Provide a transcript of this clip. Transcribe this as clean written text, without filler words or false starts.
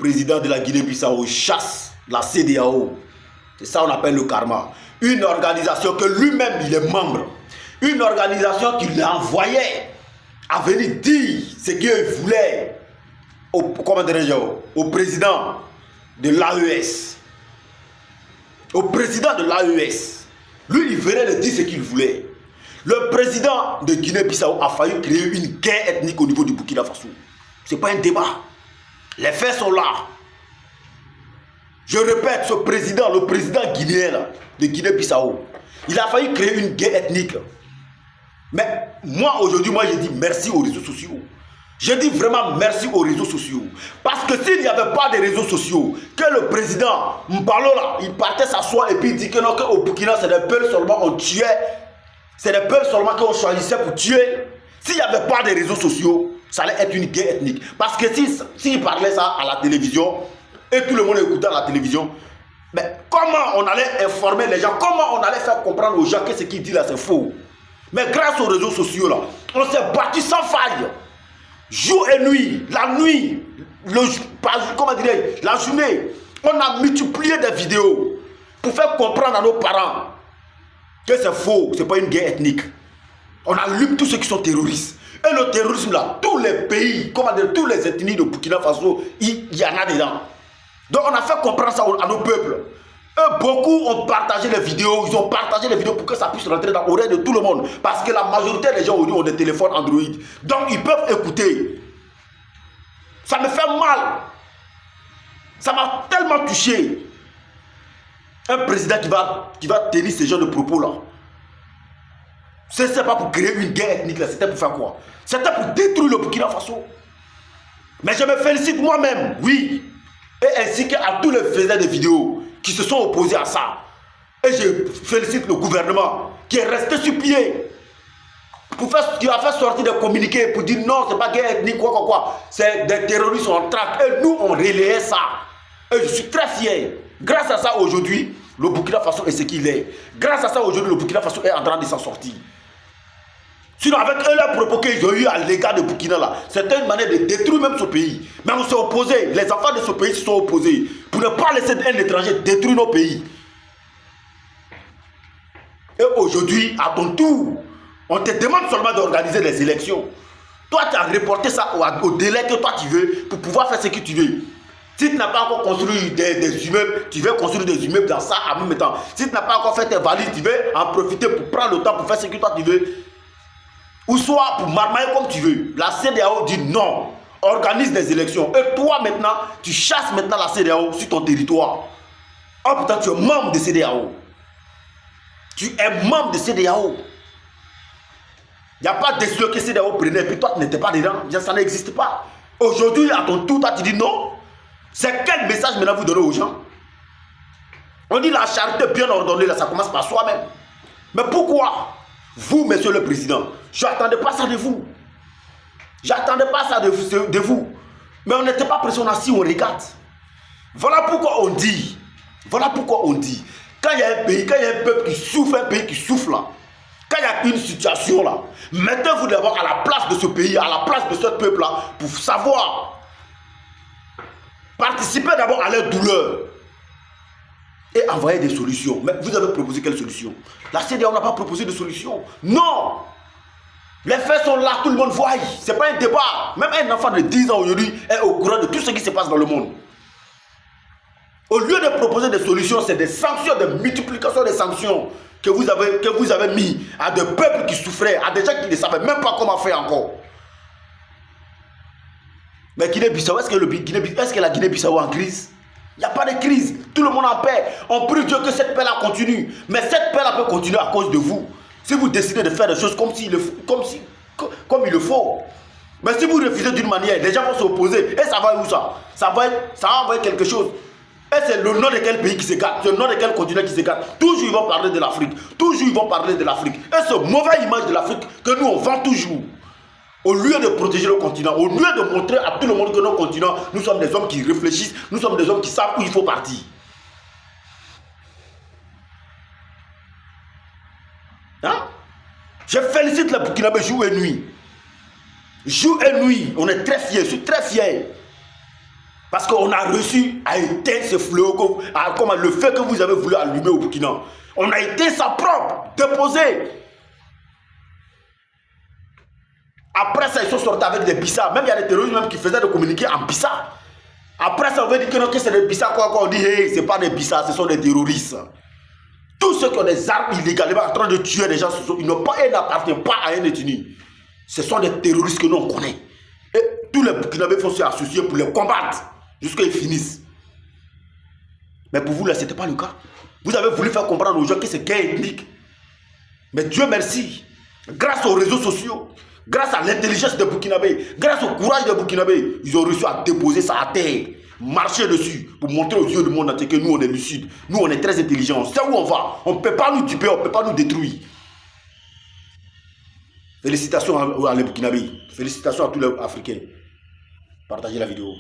président de la Guinée-Bissau, chasse la CEDEAO. C'est ça qu'on appelle le karma. Une organisation que lui-même, il est membre. Une organisation qui l'envoyait à venir dire ce qu'il voulait au président de l'AES. Au président de l'AES. Lui, il venait de dire ce qu'il voulait. Le président de Guinée-Bissau a failli créer une guerre ethnique au niveau du Burkina Faso. Ce n'est pas un débat. Les faits sont là. Je répète, ce président, le président guinéen là, de Guinée-Bissau, il a failli créer une guerre ethnique. Mais moi, aujourd'hui, je dis merci aux réseaux sociaux. Je dis vraiment merci aux réseaux sociaux. Parce que s'il n'y avait pas de réseaux sociaux, que le président Mbalo là, il partait s'asseoir et puis il dit que non, qu'au Burkina, c'est des peuls seulement on tuait. C'est des peuls seulement qu'on choisissait pour tuer. S'il n'y avait pas de réseaux sociaux, ça allait être une guerre ethnique. Parce que s'il parlait ça à la télévision, et tout le monde écoutait à la télévision, mais comment on allait informer les gens, comment on allait faire comprendre aux gens que ce qu'il dit là c'est faux. Mais grâce aux réseaux sociaux là, on s'est battu sans faille. Jour et nuit, la nuit, la journée, on a multiplié des vidéos pour faire comprendre à nos parents que c'est faux, c'est pas une guerre ethnique. On allume tous ceux qui sont terroristes. Et le terrorisme là, tous les pays, tous les ethnies de Burkina Faso, il y en a dedans. Donc on a fait comprendre ça à nos peuples. Et beaucoup ont partagé les vidéos, ils ont partagé les vidéos pour que ça puisse rentrer dans l'oreille de tout le monde. Parce que la majorité des gens aujourd'hui ont des téléphones Android. Donc ils peuvent écouter. Ça me fait mal. Ça m'a tellement touché. Un président qui va tenir ce genre de propos là. Ce n'est pas pour créer une guerre ethnique là, c'était pour faire quoi? C'était pour détruire le Burkina Faso. Mais je me félicite moi-même, oui. Et ainsi qu'à tous les faiseurs de vidéos qui se sont opposés à ça. Et je félicite le gouvernement qui est resté sur pied. Qui a fait sortir des communiqués pour dire non, c'est pas guerre ethnique, quoi. C'est des terroristes en traque. Et nous, on relayait ça. Et je suis très fier. Grâce à ça, aujourd'hui, le Burkina Faso est ce qu'il est. Grâce à ça, aujourd'hui, le Burkina Faso est en train de s'en sortir. Sinon, avec eux, les propos qu'ils ont eu à l'égard de Burkina, là, c'était une manière de détruire même ce pays. Mais on s'est opposé. Les enfants de ce pays se sont opposés pour ne pas laisser un étranger détruire nos pays. Et aujourd'hui, à ton tour, on te demande seulement d'organiser les élections. Toi, tu as reporté ça au délai que toi tu veux pour pouvoir faire ce que tu veux. Si tu n'as pas encore construit des immeubles, tu veux construire des immeubles dans ça en même temps. Si tu n'as pas encore fait tes valises, tu veux en profiter pour prendre le temps pour faire ce que toi tu veux. Ou soit pour marmailler comme tu veux. La CEDEAO dit non. Organise des élections. Et toi maintenant, tu chasses maintenant la CEDEAO sur ton territoire. Oh putain, tu es membre de CEDEAO. Tu es membre de CEDEAO. Il n'y a pas de ce que CEDEAO prenait et puis toi tu n'étais pas dedans. Ça n'existe pas. Aujourd'hui, à ton tour, toi tu dis non. C'est quel message maintenant vous donnez aux gens? On dit la charité bien ordonnée, là, ça commence par soi-même. Mais pourquoi? Vous, monsieur le président, je n'attendais pas ça de vous. J'attendais pas ça de vous. Mais on n'était pas pressé, on a assis, on regarde. Voilà pourquoi on dit. Quand il y a un pays, quand il y a un peuple qui souffre, un pays qui souffre là, quand il y a une situation là, mettez-vous d'abord à la place de ce pays, à la place de ce peuple là, pour savoir. Participez d'abord à leur douleur. Et envoyer des solutions. Mais vous avez proposé quelle solution? La CEDEAO n'a pas proposé de solution. Non. Les faits sont là, tout le monde voit. Ce n'est pas un débat. Même un enfant de 10 ans aujourd'hui est au courant de tout ce qui se passe dans le monde. Au lieu de proposer des solutions, c'est des sanctions, des multiplications des sanctions que vous avez mis à des peuples qui souffraient, à des gens qui ne savaient même pas comment faire encore. Mais Guinée-Bissau, est-ce que la Guinée-Bissau est en crise? Il n'y a pas de crise. Tout le monde en paix. On prie Dieu que cette paix-là continue. Mais cette paix-là peut continuer à cause de vous. Si vous décidez de faire des choses comme il le faut. Mais si vous refusez d'une manière, les gens vont s'opposer. Et ça va où ça? Ça va envoyer quelque chose. Et c'est le nom de quel pays qui se gâte? C'est le nom de quel continent qui se gâte? Toujours ils vont parler de l'Afrique. Toujours ils vont parler de l'Afrique. Et cette mauvaise image de l'Afrique que nous on vend toujours. Au lieu de protéger le continent, au lieu de montrer à tout le monde que nos continents, nous sommes des hommes qui réfléchissent, nous sommes des hommes qui savent où il faut partir. Hein? Je félicite les Burkinabés jour et nuit. Jour et nuit, on est très fiers, je suis très fier. Parce qu'on a réussi à éteindre ce fléau, comme le feu que vous avez voulu allumer au Burkina. On a éteint ça propre, déposé. Après ça, ils sont sortis avec des bissas. Même il y a des terroristes même qui faisaient de communiquer en bissas. Après ça, on veut dire que non, que c'est des bissas, quoi. On dit, hey, c'est pas des bissas, ce sont des terroristes. Tous ceux qui ont des armes illégalement en train de tuer des gens, ils n'appartiennent pas à un ethnie. Ce sont des terroristes que nous on connaît. Et tous les Burkinabés vont s'associer pour les combattre jusqu'à qu'ils finissent. Mais pour vous, là, ce n'était pas le cas. Vous avez voulu faire comprendre aux gens que c'est guerre ethnique. Mais Dieu merci, grâce aux réseaux sociaux, grâce à l'intelligence des Burkinabés, grâce au courage des Burkinabés, ils ont réussi à déposer ça à terre, marcher dessus, pour montrer aux yeux du monde entier que nous, on est lucides. Nous, on est très intelligents, on sait où on va. On ne peut pas nous duper, on ne peut pas nous détruire. Félicitations à les Burkinabés. Félicitations à tous les Africains. Partagez la vidéo.